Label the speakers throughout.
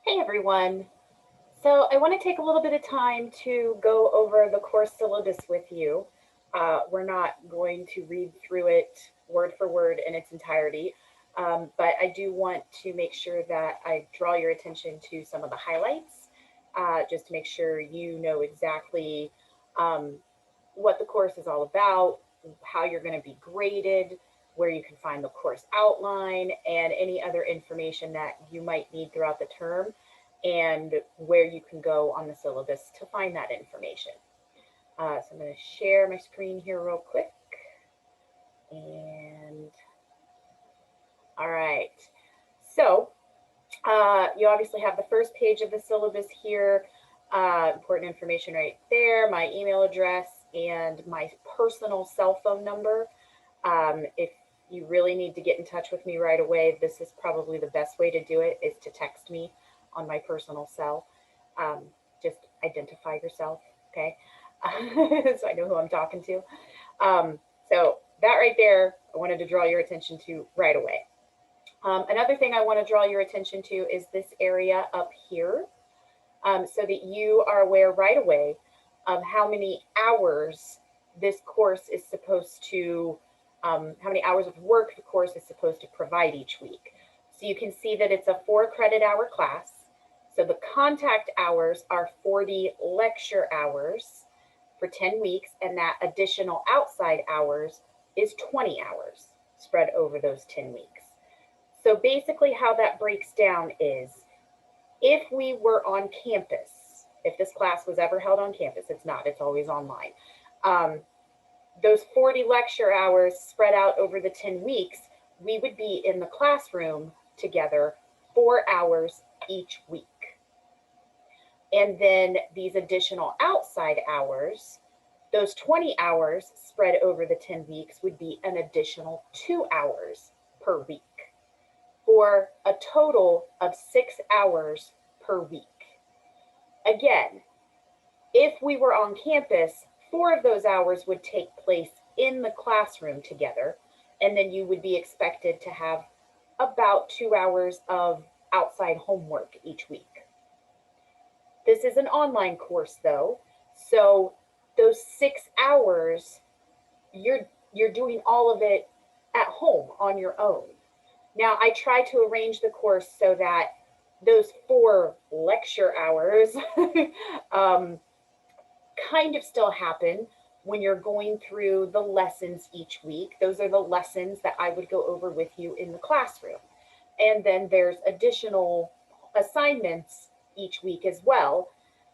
Speaker 1: Hey everyone. So I want to take a little bit of time to go over the course syllabus with you. We're not going to read through it word for word in its entirety, but I do want to make sure that I draw your attention to some of the highlights, just to make sure you know exactly um, what the course is all about, how you're going to be graded, where you can find the course outline, and any other information that you might need throughout the term, and where you can go on the syllabus to find that information. So I'm going to share my screen here real quick. And all right. So you obviously have the first page of the syllabus here. Important information right there, my email address and my personal cell phone number. If you really need to get in touch with me right away, this is probably the best way to do it, is to text me on my personal cell. Just identify yourself, okay? So I know who I'm talking to. So that right there, I wanted to draw your attention to right away. Another thing I want to draw your attention to is this area up here, so that you are aware right away of how many hours this course is supposed to, how many hours of work the course is supposed to provide each week. So you can see that it's a 4 credit hour class. So the contact hours are 40 lecture hours for 10 weeks, and that additional outside hours is 20 hours spread over those 10 weeks. So basically how that breaks down is, if we were on campus, if this class was ever held on campus, it's not, it's always online. Those 40 lecture hours spread out over the 10 weeks, we would be in the classroom together 4 hours each week. And then these additional outside hours, those 20 hours spread over the 10 weeks would be an additional 2 hours per week, for a total of 6 hours per week. Again, if we were on campus, 4 of those hours would take place in the classroom together, and then you would be expected to have about 2 hours of outside homework each week. This is an online course though, so those 6 hours, you're doing all of it at home on your own. Now, I try to arrange the course so that those 4 lecture hours kind of still happen when you're going through the lessons each week. Those are the lessons that I would go over with you in the classroom. And then there's additional assignments each week as well.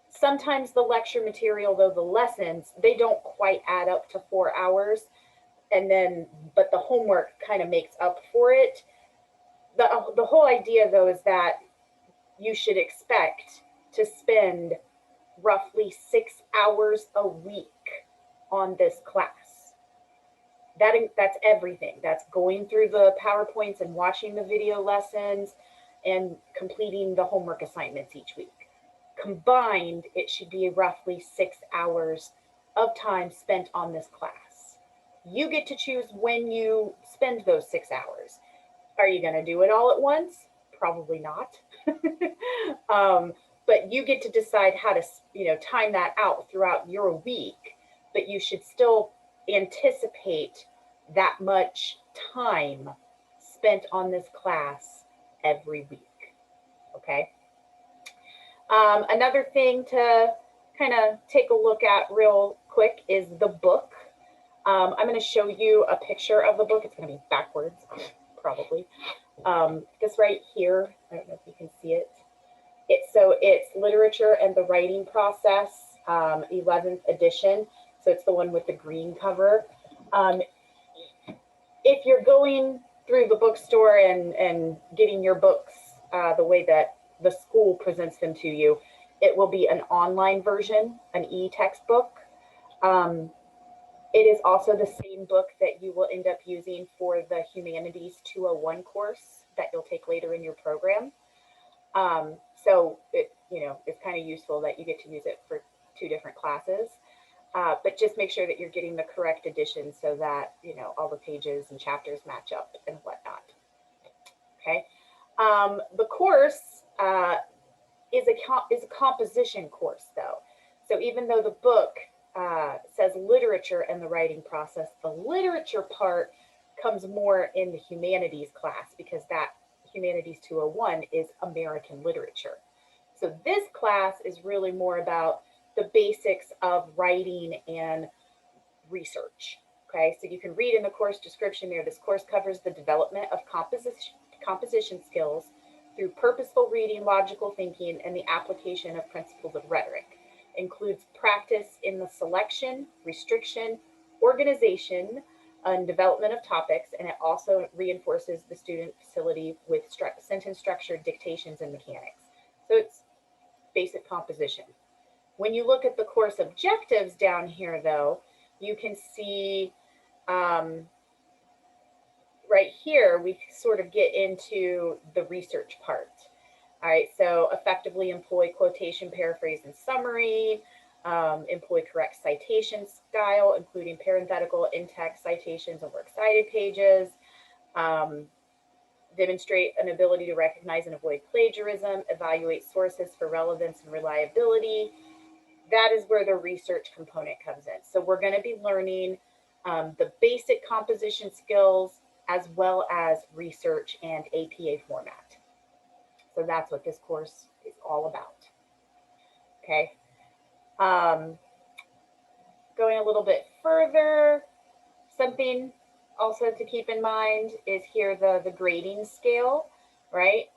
Speaker 1: Sometimes the lecture material, though, the lessons, they don't quite add up to 4 hours. And then, but the homework kind of makes up for it. The whole idea, though, is that you should expect to spend roughly 6 hours a week on this class. That's everything. That's going through the PowerPoints and watching the video lessons and completing the homework assignments each week. Combined, it should be roughly 6 hours of time spent on this class. You get to choose when you spend those 6 hours. Are you going to do it all at once? Probably not. But you get to decide how to, time that out throughout your week. But you should still anticipate that much time spent on this class every week. Okay. Another thing to kind of take a look at real quick is the book. I'm going to show you a picture of the book. It's going to be backwards, probably. This right here, I don't know if you can see it. It's Literature and the Writing Process, 11th edition. So it's the one with the green cover. If you're going through the bookstore and getting your books the way that the school presents them to you, it will be an online version, an e-textbook. It is also the same book that you will end up using for the Humanities 201 course that you'll take later in your program. So it's kind of useful that you get to use it for 2 different classes. But just make sure that you're getting the correct edition so that, all the pages and chapters match up and whatnot. Okay. The course, is a composition course though. So even though the book says literature and the writing process, the literature part comes more in the humanities class, because that Humanities 201 is American literature. So this class is really more about the basics of writing and research. Okay, so you can read in the course description there, this course covers the development of composition skills through purposeful reading, logical thinking, and the application of principles of rhetoric. Includes practice in the selection, restriction, organization, and development of topics, and it also reinforces the student facility with sentence structure, dictations, and mechanics. So it's basic composition. When you look at the course objectives down here, though, you can see right here, we sort of get into the research part. All right, so effectively employ quotation, paraphrase, and summary, employ correct citation style, including parenthetical, in-text citations, and works cited pages, demonstrate an ability to recognize and avoid plagiarism, evaluate sources for relevance and reliability. That is where the research component comes in. So we're going to be learning the basic composition skills as well as research and APA format. So that's what this course is all about. Okay. Going a little bit further, something also to keep in mind is here the grading scale, right?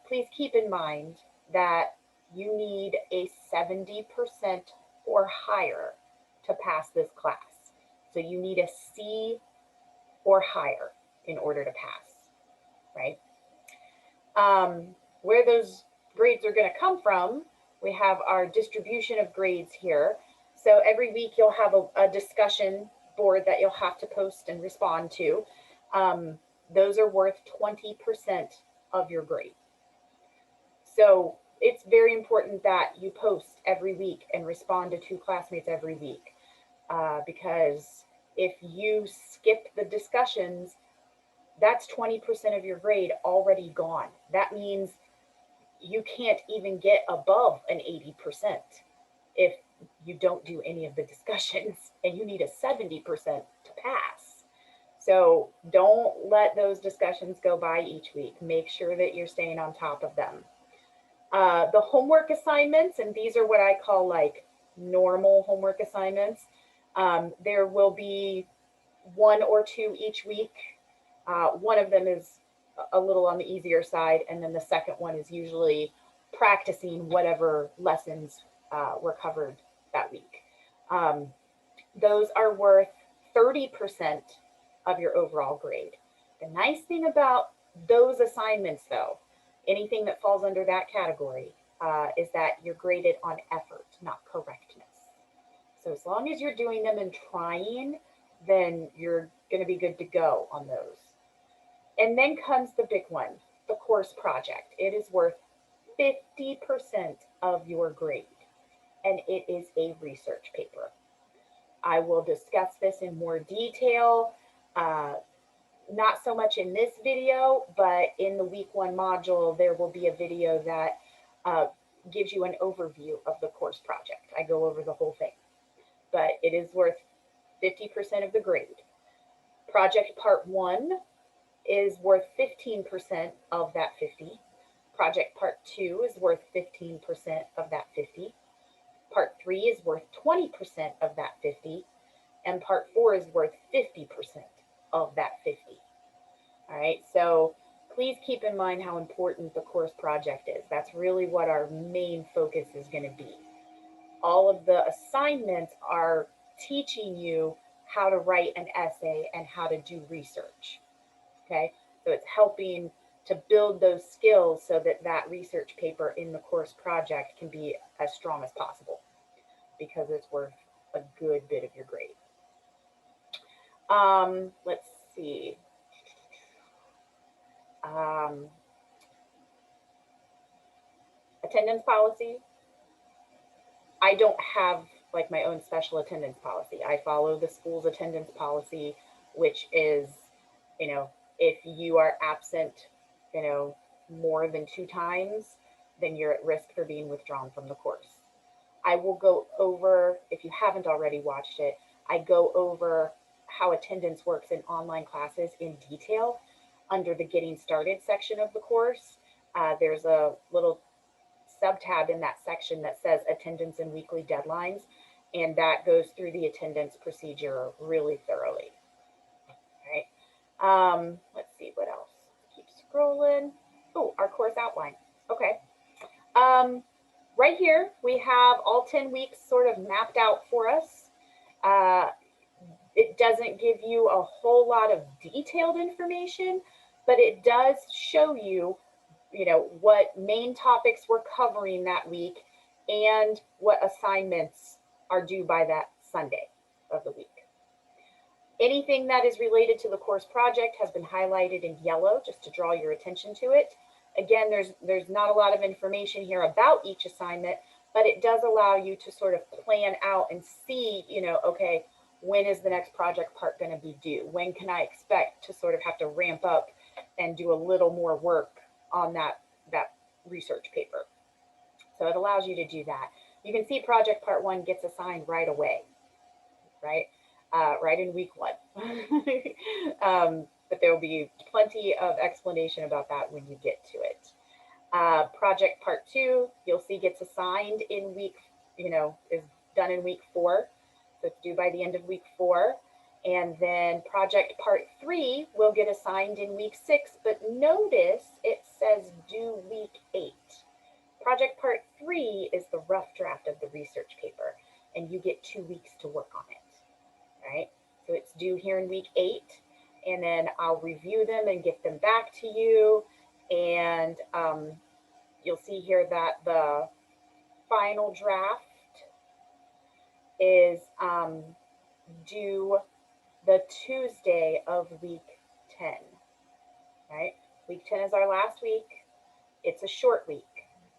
Speaker 1: Please keep in mind that you need a 70% or higher to pass this class. So you need a C or higher in order to pass, right? Where those grades are going to come from, we have our distribution of grades here. So every week you'll have a discussion board that you'll have to post and respond to. Those are worth 20% of your grade. So it's very important that you post every week and respond to 2 classmates every week, because if you skip the discussions, that's 20% of your grade already gone. That means you can't even get above an 80% if you don't do any of the discussions, and you need a 70% to pass. So don't let those discussions go by each week. Make sure that you're staying on top of them. The homework assignments, and these are what I call like normal homework assignments. There will be 1 or 2 each week. One of them is a little on the easier side, and then the second one is usually practicing whatever lessons were covered that week. Those are worth 30% of your overall grade. The nice thing about those assignments, though, anything that falls under that category, is that you're graded on effort, not correctness. So as long as you're doing them and trying, then you're going to be good to go on those. And then comes the big one, the course project. It is worth 50% of your grade, and it is a research paper. I will discuss this in more detail, not so much in this video, but in the week 1 module, there will be a video that gives you an overview of the course project. I go over the whole thing, but it is worth 50% of the grade. Project part 1 is worth 15% of that 50. Project part 2 is worth 15% of that 50. Part 3 is worth 20% of that 50. And part 4 is worth 50% of that 50. All right, so please keep in mind how important the course project is. That's really what our main focus is going to be. All of the assignments are teaching you how to write an essay and how to do research. Okay, so it's helping to build those skills so that that research paper in the course project can be as strong as possible, because it's worth a good bit of your grade. Let's see. Attendance policy. I don't have like my own special attendance policy. I follow the school's attendance policy, which is, if you are absent, more than 2 times, then you're at risk for being withdrawn from the course. I will go over, if you haven't already watched it, I go over how attendance works in online classes in detail under the Getting Started section of the course. There's a little sub-tab in that section that says attendance and weekly deadlines, and that goes through the attendance procedure really thoroughly. All right. Let's see what else. Keep scrolling. Oh, our course outline. Okay. Right here, we have all 10 weeks sort of mapped out for us. It doesn't give you a whole lot of detailed information, but it does show you, what main topics we're covering that week and what assignments are due by that Sunday of the week. Anything that is related to the course project has been highlighted in yellow just to draw your attention to it. Again, there's not a lot of information here about each assignment, but it does allow you to sort of plan out and see, okay, when is the next project part going to be due? When can I expect to sort of have to ramp up and do a little more work on that research paper? So it allows you to do that. You can see project part 1 gets assigned right away, right? Right in week 1. But there will be plenty of explanation about that when you get to it. Project part 2, you'll see gets assigned in week, is done in week 4. So it's due by the end of week 4. And then project part 3 will get assigned in week 6, but notice it says due week 8. Project part 3 is the rough draft of the research paper, and you get 2 weeks to work on it, right? So it's due here in week 8, and then I'll review them and get them back to you. And you'll see here that the final draft is due the Tuesday of week 10, right? Week 10 is our last week. It's a short week.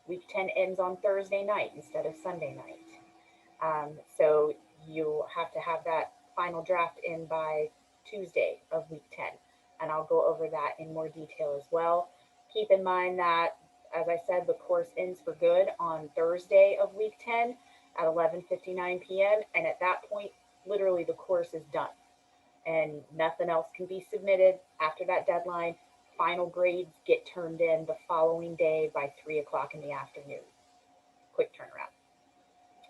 Speaker 1: Week 10 ends on Thursday night instead of Sunday night. So you'll have to have that final draft in by Tuesday of week 10. And I'll go over that in more detail as well. Keep in mind that, as I said, the course ends for good on Thursday of week 10 at 11:59 p.m. And at that point, literally the course is done. And nothing else can be submitted after that deadline. Final grades get turned in the following day by 3 o'clock in the afternoon. Quick turnaround.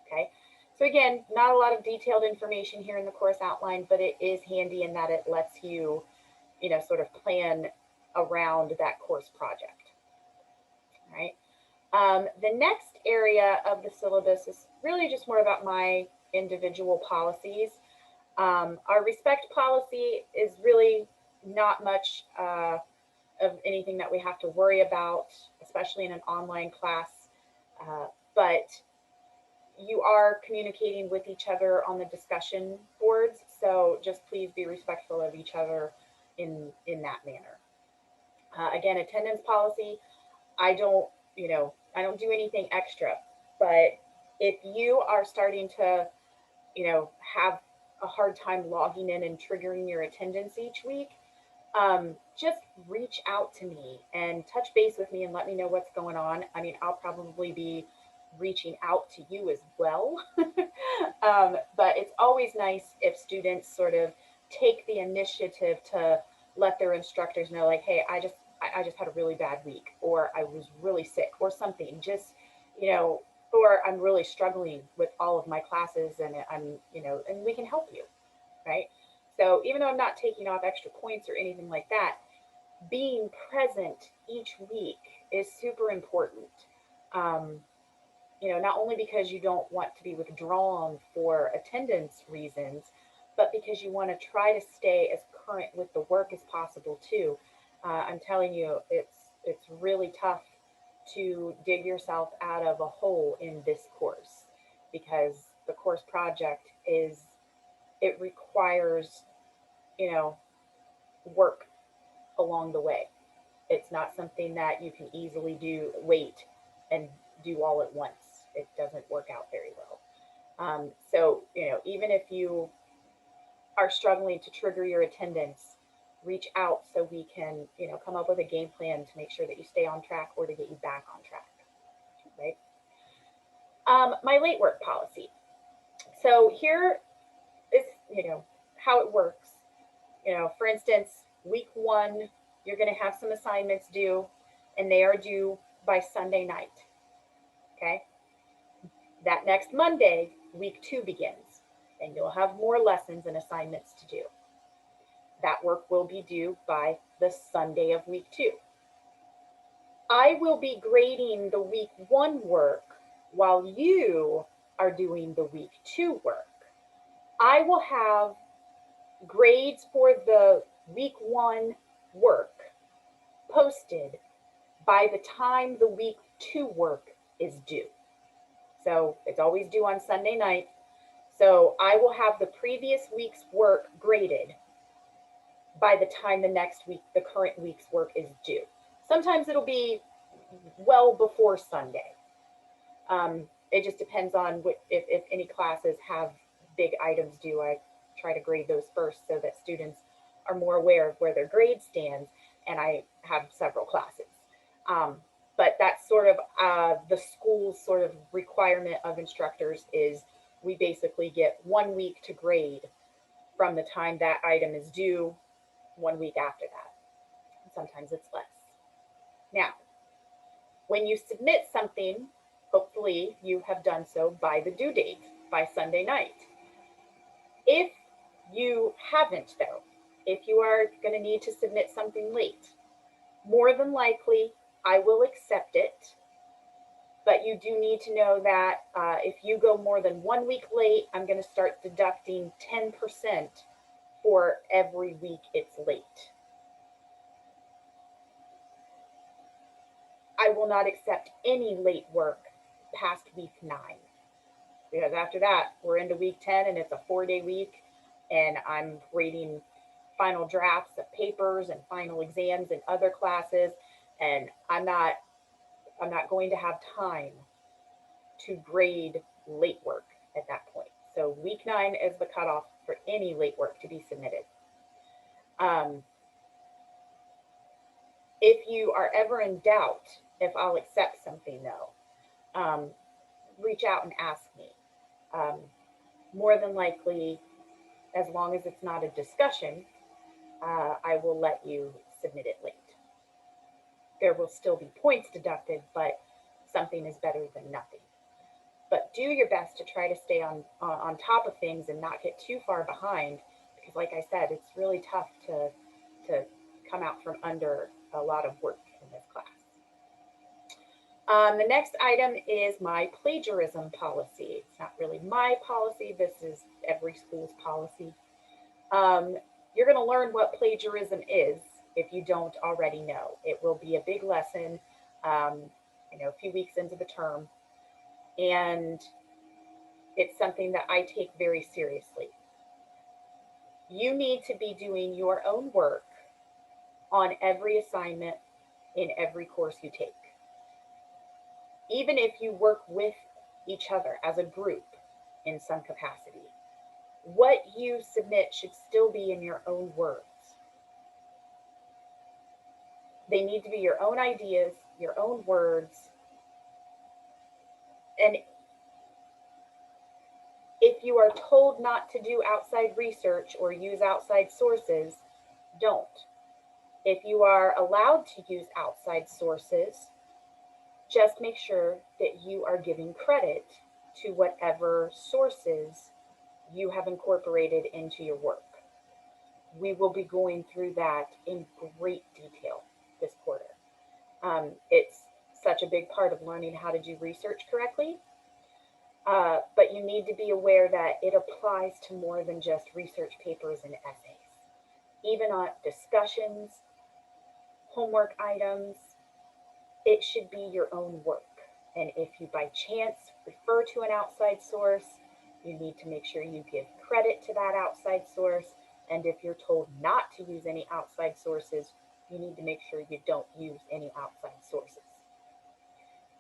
Speaker 1: Okay. So again, not a lot of detailed information here in the course outline, but it is handy in that it lets you, sort of plan around that course project. All right. The next area of the syllabus is really just more about my individual policies. Our respect policy is really not much of anything that we have to worry about, especially in an online class. But you are communicating with each other on the discussion boards, so just please be respectful of each other in that manner. Again, attendance policy, I don't do anything extra, but if you are starting to, have a hard time logging in and triggering your attendance each week, just reach out to me and touch base with me and let me know what's going on. I mean, I'll probably be reaching out to you as well. But it's always nice if students sort of take the initiative to let their instructors know, like, hey, I just had a really bad week, or I was really sick, or something. Just, or I'm really struggling with all of my classes, and I'm, and we can help you, right? So even though I'm not taking off extra points or anything like that, being present each week is super important. Not only because you don't want to be withdrawn for attendance reasons, but because you want to try to stay as current with the work as possible too. I'm telling you, it's really tough to dig yourself out of a hole in this course, because the course project it requires, work along the way. It's not something that you can easily wait and do all at once. It doesn't work out very well. So, even if you are struggling to trigger your attendance, reach out so we can, come up with a game plan to make sure that you stay on track or to get you back on track. right? My late work policy. So here is, how it works. For instance, week 1, you're going to have some assignments due, and they are due by Sunday night. Okay? That next Monday, week 2 begins, and you'll have more lessons and assignments to do. That work will be due by the Sunday of week 2. I will be grading the week 1 work while you are doing the week 2 work. I will have grades for the week 1 work posted by the time the week 2 work is due. So it's always due on Sunday night. So I will have the previous week's work graded by the time the current week's work is due. Sometimes it'll be well before Sunday. It just depends on if any classes have big items due. I try to grade those first so that students are more aware of where their grade stands, and I have several classes. But that's sort of the school's sort of requirement of instructors is we basically get 1 week to grade from the time that item is due, 1 week after that. Sometimes it's less. Now, when you submit something, hopefully you have done so by the due date, by Sunday night. If you haven't, though, if you are going to need to submit something late, more than likely I will accept it, but you do need to know that if you go more than 1 week late, I'm going to start deducting 10% for every week it's late. I will not accept any late work past week 9, because after that we're into week 10 and it's a 4-day week, and I'm grading final drafts of papers and final exams in other classes, and I'm not going to have time to grade late work at that point. So week 9 is the cutoff for any late work to be submitted. If you are ever in doubt if I'll accept something, though, reach out and ask me. More than likely, as long as it's not a discussion, I will let you submit it late. There will still be points deducted, but something is better than nothing. But do your best to try to stay on top of things and not get too far behind, because like I said, it's really tough to come out from under a lot of work in this class. The next item is my plagiarism policy. It's not really my policy. This is every school's policy. You're going to learn what plagiarism is if you don't already know. It will be a big lesson, a few weeks into the term, and it's something that I take very seriously. You need to be doing your own work on every assignment in every course you take. Even if you work with each other as a group in some capacity, what you submit should still be in your own words. They need to be your own ideas, your own words. And if you are told not to do outside research or use outside sources, don't. If you are allowed to use outside sources, just make sure that you are giving credit to whatever sources you have incorporated into your work. We will be going through that in great detail this quarter. It's such a big part of learning how to do research correctly, but you need to be aware that it applies to more than just research papers and essays. Even on discussions, homework items, it should be your own work. And if you by chance refer to an outside source, you need to make sure you give credit to that outside source. And if you're told not to use any outside sources, you need to make sure you don't use any outside sources.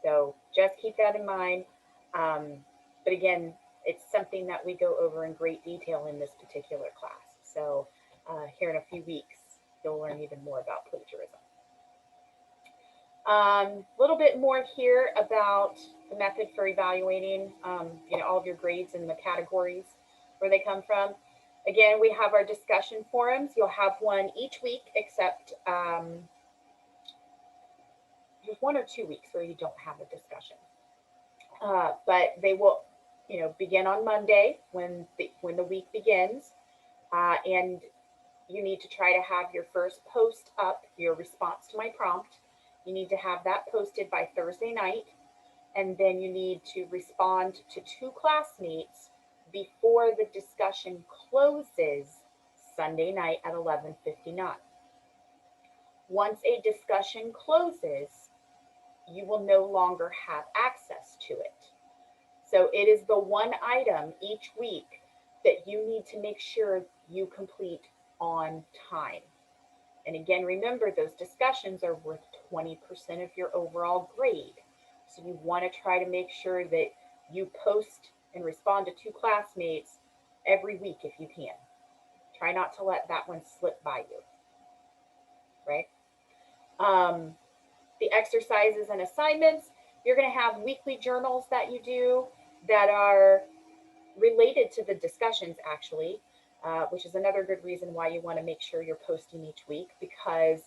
Speaker 1: So just keep that in mind. But again, it's something that we go over in great detail in this particular class. So here in a few weeks, you'll learn even more about plagiarism. Little bit more here about the method for evaluating, all of your grades and the categories where they come from. Again, we have our discussion forums. You'll have one each week, except there's 1 or 2 weeks where you don't have a discussion. But they will, begin on Monday when the week begins, and you need to try to have your first post up, your response to my prompt. You need to have that posted by Thursday night, and then you need to respond to 2 classmates before the discussion closes Sunday night at 11:59. Once a discussion closes, you will no longer have access to it. So it is the one item each week that you need to make sure you complete on time. And again, remember, those discussions are worth 20% of your overall grade. So you want to try to make sure that you post and respond to 2 classmates every week if you can. Try not to let that one slip by you, right? The exercises and assignments, you're going to have weekly journals that you do that are related to the discussions, actually, which is another good reason why you want to make sure you're posting each week, because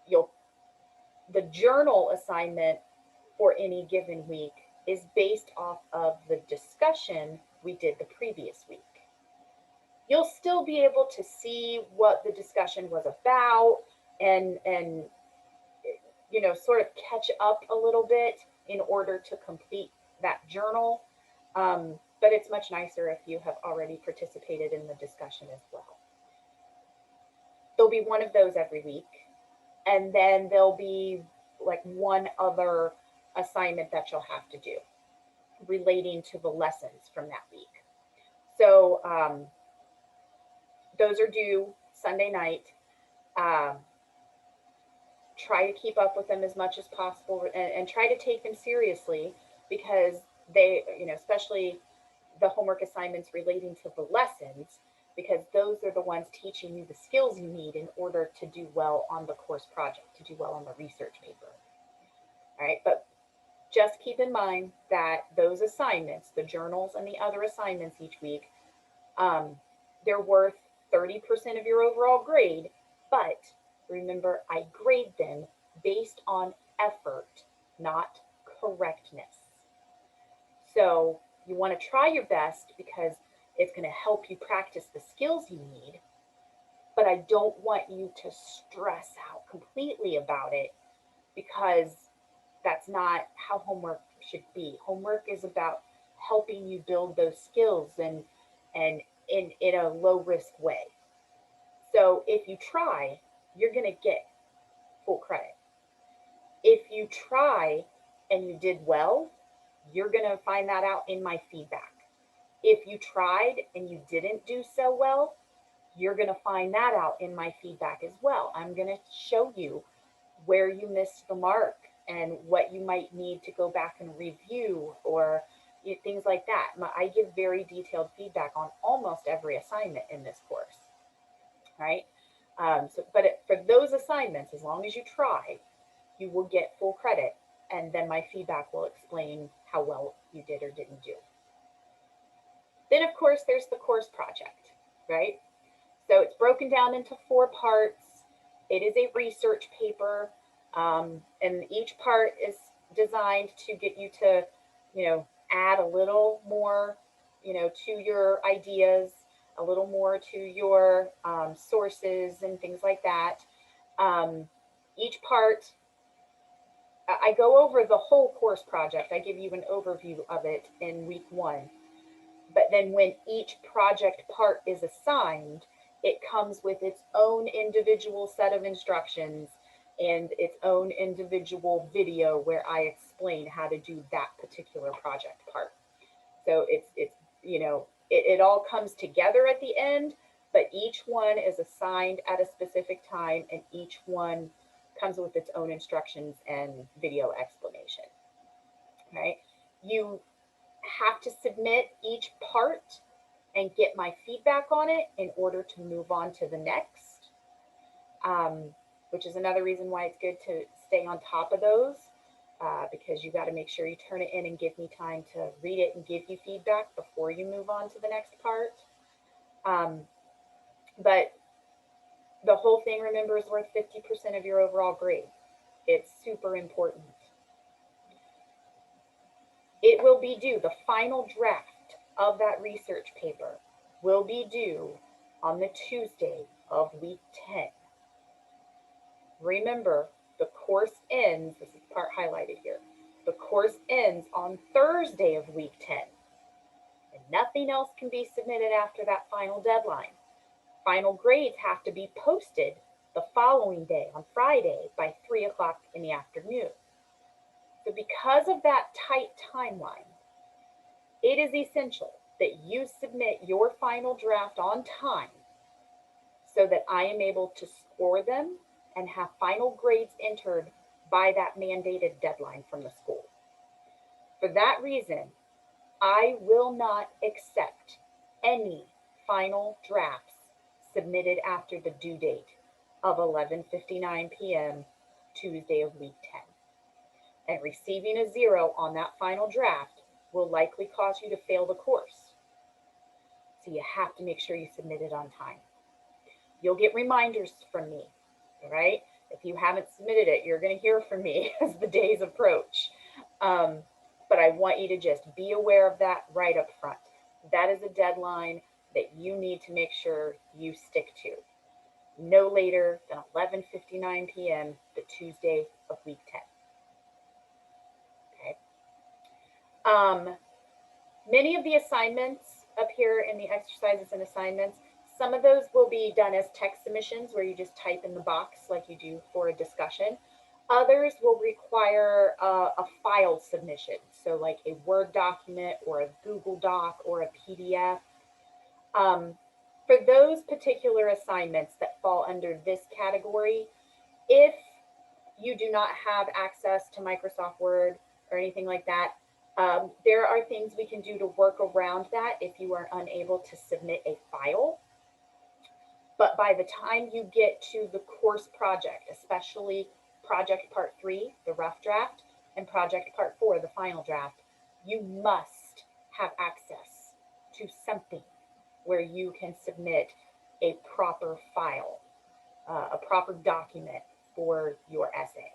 Speaker 1: the journal assignment for any given week is based off of the discussion we did the previous week. You'll still be able to see what the discussion was about and sort of catch up a little bit in order to complete that journal. But it's much nicer if you have already participated in the discussion as well. There'll be one of those every week, and then there'll be like one other assignment that you'll have to do relating to the lessons from that week. So those are due Sunday night. Try to keep up with them as much as possible, and try to take them seriously, because they, especially the homework assignments relating to the lessons, because those are the ones teaching you the skills you need in order to do well on the course project, to do well on the research paper. All right, but just keep in mind that those assignments, the journals and the other assignments each week, they're worth 30% of your overall grade, but remember, I grade them based on effort, not correctness. So you want to try your best, because it's going to help you practice the skills you need, but I don't want you to stress out completely about it, because that's not how homework should be. Homework is about helping you build those skills and in a low risk way. So if you try, you're going to get full credit. If you try and you did well, you're going to find that out in my feedback. If you tried and you didn't do so well, you're going to find that out in my feedback as well. I'm going to show you where you missed the mark and what you might need to go back and review, or things like that. I give very detailed feedback on almost every assignment in this course, right? For those assignments, as long as you try, you will get full credit, and then my feedback will explain how well you did or didn't do. Then, of course, there's the course project, right? So it's broken down into 4 parts. It is a research paper, and each part is designed to get you to, add a little more, to your ideas, a little more to your sources and things like that. Each part, I go over the whole course project. I give you an overview of it in week 1. But then when each project part is assigned, it comes with its own individual set of instructions and its own individual video where I explain how to do that particular project part. So it all comes together at the end, but each one is assigned at a specific time, and each one comes with its own instructions and video explanation, right? You have to submit each part and get my feedback on it in order to move on to the next, which is another reason why it's good to stay on top of those because you got to make sure you turn it in and give me time to read it and give you feedback before you move on to the next part. But the whole thing, remember, is worth 50% of your overall grade. It's super important. It will be due, the final draft of that research paper will be due on the Tuesday of week 10. Remember, the course ends, this is the part highlighted here, the course ends on Thursday of week 10. And nothing else can be submitted after that final deadline. Final grades have to be posted the following day on Friday by 3 o'clock in the afternoon. So because of that tight timeline, it is essential that you submit your final draft on time so that I am able to score them and have final grades entered by that mandated deadline from the school. For that reason, I will not accept any final drafts submitted after the due date of 11:59 p.m. Tuesday of week 10. And receiving a 0 on that final draft will likely cause you to fail the course. So you have to make sure you submit it on time. You'll get reminders from me, all right? If you haven't submitted it, you're going to hear from me as the days approach. But I want you to just be aware of that right up front. That is a deadline that you need to make sure you stick to. No later than 11:59 p.m. the Tuesday of week 10. Okay. Many of the assignments up here in the exercises and assignments, some of those will be done as text submissions where you just type in the box like you do for a discussion. Others will require a file submission, so like a Word document or a Google Doc or a PDF. For those particular assignments that fall under this category, if you do not have access to Microsoft Word or anything like that, there are things we can do to work around that if you are unable to submit a file. But by the time you get to the course project, especially project part 3, the rough draft, and project part 4, the final draft, you must have access to something where you can submit a proper file, a proper document for your essay.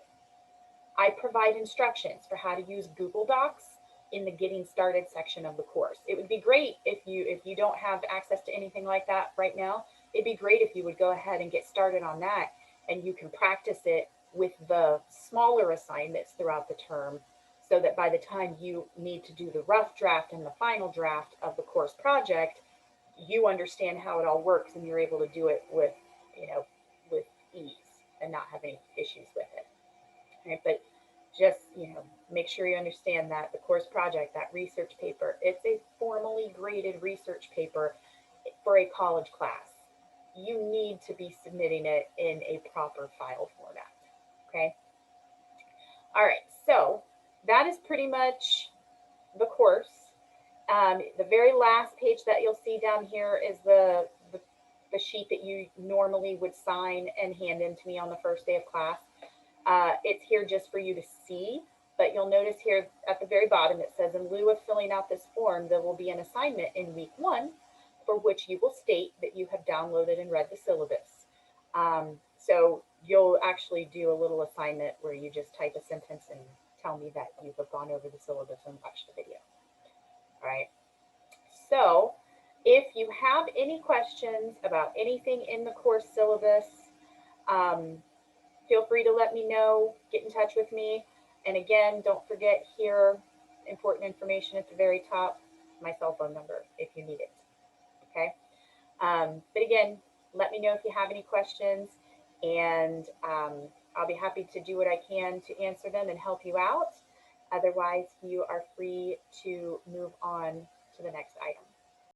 Speaker 1: I provide instructions for how to use Google Docs in the getting started section of the course. It would be great if you don't have access to anything like that right now. It'd be great if you would go ahead and get started on that, and you can practice it with the smaller assignments throughout the term so that by the time you need to do the rough draft and the final draft of the course project, you understand how it all works and you're able to do it with, with ease and not have any issues with it. Right? But just, make sure you understand that the course project, that research paper, it's a formally graded research paper for a college class. You need to be submitting it in a proper file format, okay? All right, so that is pretty much the course. The very last page that you'll see down here is the sheet that you normally would sign and hand in to me on the first day of class. It's here just for you to see, but you'll notice here at the very bottom it says, in lieu of filling out this form, there will be an assignment in week 1 for which you will state that you have downloaded and read the syllabus. So you'll actually do a little assignment where you just type a sentence and tell me that you have gone over the syllabus and watched the video. All right. So if you have any questions about anything in the course syllabus, feel free to let me know, get in touch with me. And again, don't forget here, important information at the very top, my cell phone number if you need it, okay? But again, let me know if you have any questions, and I'll be happy to do what I can to answer them and help you out. Otherwise, you are free to move on to the next item.